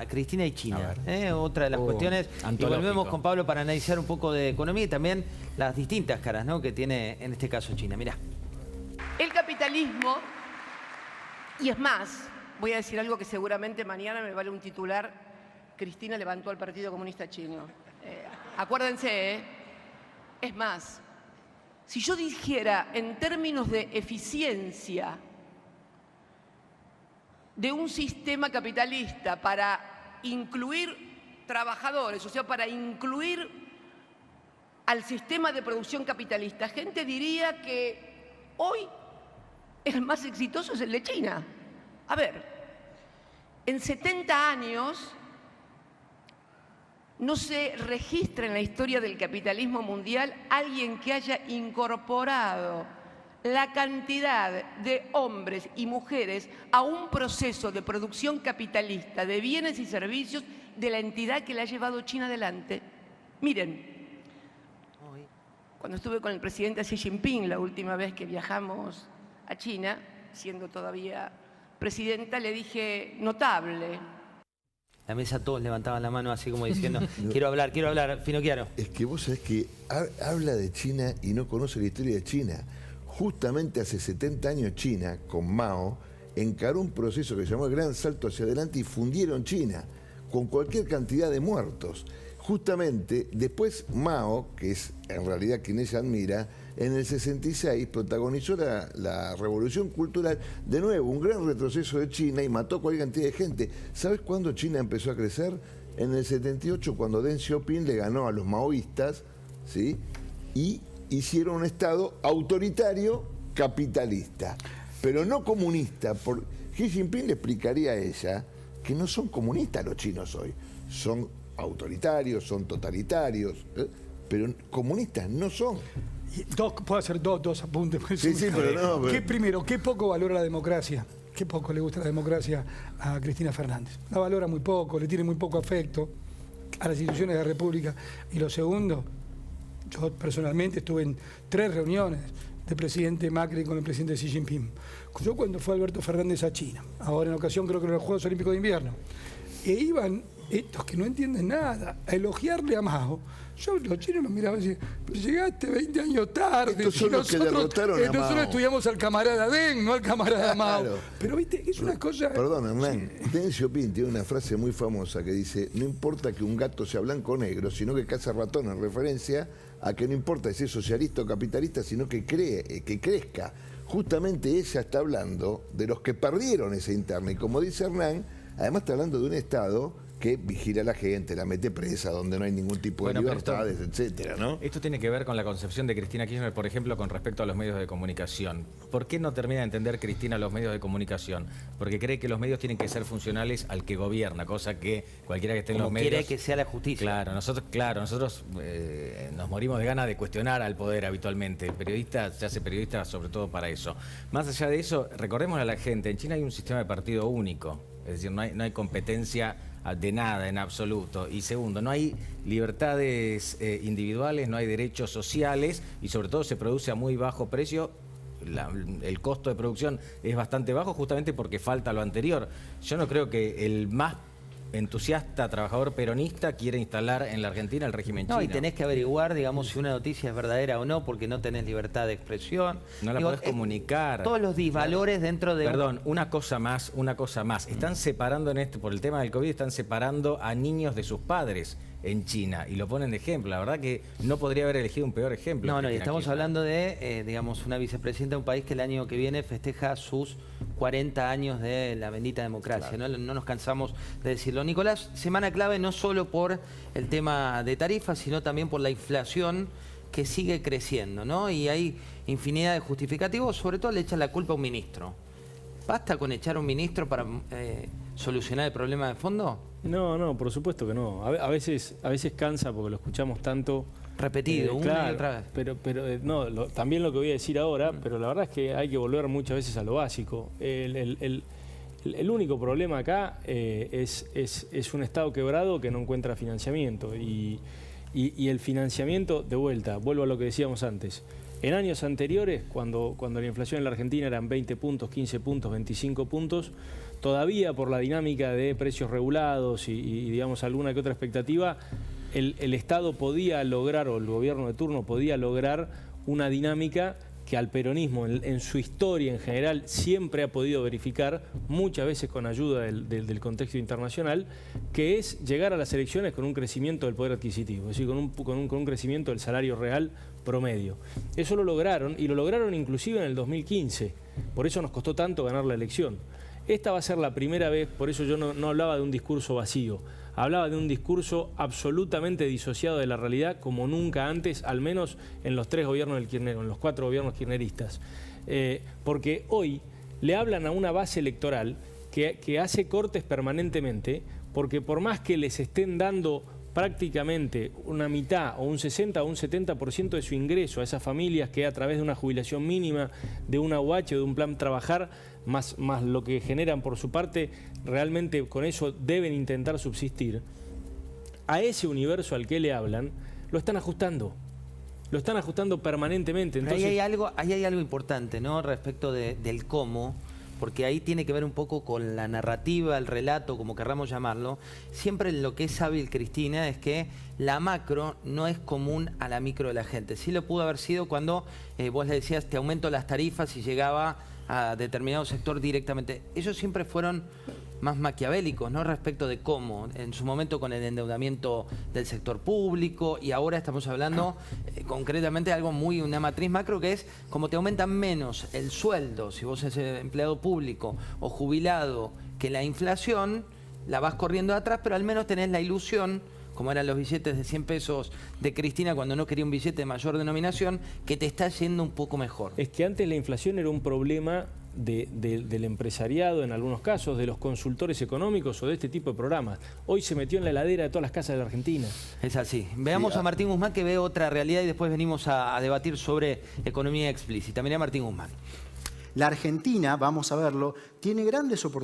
Cristina y China. Otra de las cuestiones. Y volvemos con Pablo para analizar un poco de economía y también las distintas caras, ¿no?, que tiene en este caso China. Mirá. El capitalismo, y es más, voy a decir algo que seguramente mañana me vale un titular: Cristina levantó al Partido Comunista Chino. Acuérdense, es más, si yo dijera en términos de eficiencia de un sistema capitalista para incluir trabajadores, o sea, para incluir al sistema de producción capitalista, gente diría que hoy el más exitoso es el de China. A ver, en 70 años no se registra en la historia del capitalismo mundial alguien que haya incorporado la cantidad de hombres y mujeres a un proceso de producción capitalista de bienes y servicios de la entidad que le ha llevado China adelante. Miren, cuando estuve con el presidente Xi Jinping la última vez que viajamos a China, siendo todavía presidenta, le dije: notable. La mesa todos levantaban la mano así como diciendo, quiero hablar, Finocchiaro. Es que vos sabés que habla de China y no conoce la historia de China. Justamente hace 70 años China, con Mao, encaró un proceso que se llamó el Gran Salto hacia adelante y fundieron China, con cualquier cantidad de muertos. Justamente, después Mao, que es en realidad quien ella admira, en el 66 protagonizó la revolución cultural, de nuevo, un gran retroceso de China y mató cualquier cantidad de gente. ¿Sabes cuándo China empezó a crecer? En el 78, cuando Deng Xiaoping le ganó a los maoístas, ¿sí?, y hicieron un Estado autoritario capitalista, pero no comunista. Xi Jinping le explicaría a ella que no son comunistas los chinos hoy, son autoritarios, son totalitarios, pero comunistas no son. Puedo hacer dos apuntes. Sí, pero no. Primero, qué poco valora la democracia, qué poco le gusta la democracia a Cristina Fernández. La valora muy poco, le tiene muy poco afecto a las instituciones de la República. Y lo segundo, yo personalmente estuve en 3 reuniones del presidente Macri con el presidente Xi Jinping. Yo cuando fue Alberto Fernández a China, ahora en ocasión creo que en los Juegos Olímpicos de Invierno, e iban estos que no entienden nada a elogiarle a Mao. Los chinos nos miraban y decían: pero llegaste 20 años tarde. Estos son los que derrotaron a Mao. Nosotros estudiamos al camarada Deng, no al camarada Mao. Claro. Pero viste, es una cosa... Perdón, Hernán. Deng Xiaoping tiene una frase muy famosa que dice: no importa que un gato sea blanco o negro, sino que caza ratón, en referencia a que no importa si es socialista o capitalista, sino que que crezca. Justamente ella está hablando de los que perdieron esa interna. Y como dice Hernán, además está hablando de un Estado que vigila a la gente, la mete presa, donde no hay ningún tipo de libertades, etcétera, ¿no? Esto tiene que ver con la concepción de Cristina Kirchner, por ejemplo, con respecto a los medios de comunicación. ¿Por qué no termina de entender Cristina los medios de comunicación? Porque cree que los medios tienen que ser funcionales al que gobierna, cosa que cualquiera que esté en los medios... quiere que sea la justicia. Claro, nosotros nos morimos de ganas de cuestionar al poder habitualmente. El periodista se hace periodista sobre todo para eso. Más allá de eso, recordemos a la gente, en China hay un sistema de partido único, es decir, no hay competencia de nada en absoluto. Y segundo, no hay libertades individuales, no hay derechos sociales y sobre todo se produce a muy bajo precio. El costo de producción es bastante bajo justamente porque falta lo anterior. Yo no creo que el más entusiasta trabajador peronista quiere instalar en la Argentina el régimen chino. No, y tenés que averiguar, digamos, si una noticia es verdadera o no, porque no tenés libertad de expresión. No la podés comunicar. Todos los disvalores dentro de... Perdón, una cosa más. Están separando por el tema del COVID, están separando a niños de sus padres en China y lo ponen de ejemplo. La verdad que no podría haber elegido un peor ejemplo. No, y estamos hablando de, digamos, una vicepresidenta de un país que el año que viene festeja sus 40 años de la bendita democracia. Claro. No nos cansamos de decirlo. Nicolás, semana clave no solo por el tema de tarifas, sino también por la inflación que sigue creciendo, ¿no? Y hay infinidad de justificativos, sobre todo le echan la culpa a un ministro. ¿Basta con echar a un ministro para solucionar el problema de fondo? No, por supuesto que no. A veces cansa porque lo escuchamos tanto. Repetido, una y otra vez. Pero también lo que voy a decir ahora, pero la verdad es que hay que volver muchas veces a lo básico. El único problema acá es un Estado quebrado que no encuentra financiamiento. Y el financiamiento, de vuelta, vuelvo a lo que decíamos antes. En años anteriores, cuando la inflación en la Argentina eran 20 puntos, 15 puntos, 25 puntos, todavía por la dinámica de precios regulados y digamos, alguna que otra expectativa, el Estado podía lograr, o el gobierno de turno podía lograr una dinámica que al peronismo en su historia en general siempre ha podido verificar, muchas veces con ayuda del contexto internacional, que es llegar a las elecciones con un crecimiento del poder adquisitivo, es decir, con un crecimiento del salario real promedio. Eso lo lograron, y lo lograron inclusive en el 2015, por eso nos costó tanto ganar la elección. Esta va a ser la primera vez, por eso yo no hablaba de un discurso vacío, hablaba de un discurso absolutamente disociado de la realidad como nunca antes, al menos en los 3 gobiernos del Kirchner, en los 4 gobiernos kirchneristas. Porque hoy le hablan a una base electoral que hace cortes permanentemente, porque por más que les estén dando prácticamente una mitad o un 60 o un 70% de su ingreso a esas familias que a través de una jubilación mínima, de una UH o de un plan trabajar, más lo que generan por su parte, realmente con eso deben intentar subsistir, a ese universo al que le hablan, lo están ajustando permanentemente. Entonces, ahí hay algo importante, ¿no? Respecto del cómo, porque ahí tiene que ver un poco con la narrativa, el relato, como querramos llamarlo. Siempre lo que es hábil Cristina es que la macro no es común a la micro de la gente. Sí lo pudo haber sido cuando vos le decías, te aumento las tarifas y llegaba a determinado sector directamente. Ellos siempre fueron más maquiavélicos, ¿no? Respecto de cómo, en su momento con el endeudamiento del sector público, y ahora estamos hablando concretamente de algo una matriz macro, que es como te aumentan menos el sueldo, si vos eres empleado público o jubilado, que la inflación, la vas corriendo atrás, pero al menos tenés la ilusión, como eran los billetes de 100 pesos de Cristina cuando no quería un billete de mayor denominación, que te está yendo un poco mejor. Es que antes la inflación era un problema del empresariado, en algunos casos, de los consultores económicos o de este tipo de programas. Hoy se metió en la heladera de todas las casas de la Argentina. Es así. Veamos a Martín Guzmán, que ve otra realidad, y después venimos a debatir sobre economía explícita. Mirá Martín Guzmán. La Argentina, vamos a verlo, tiene grandes oportunidades.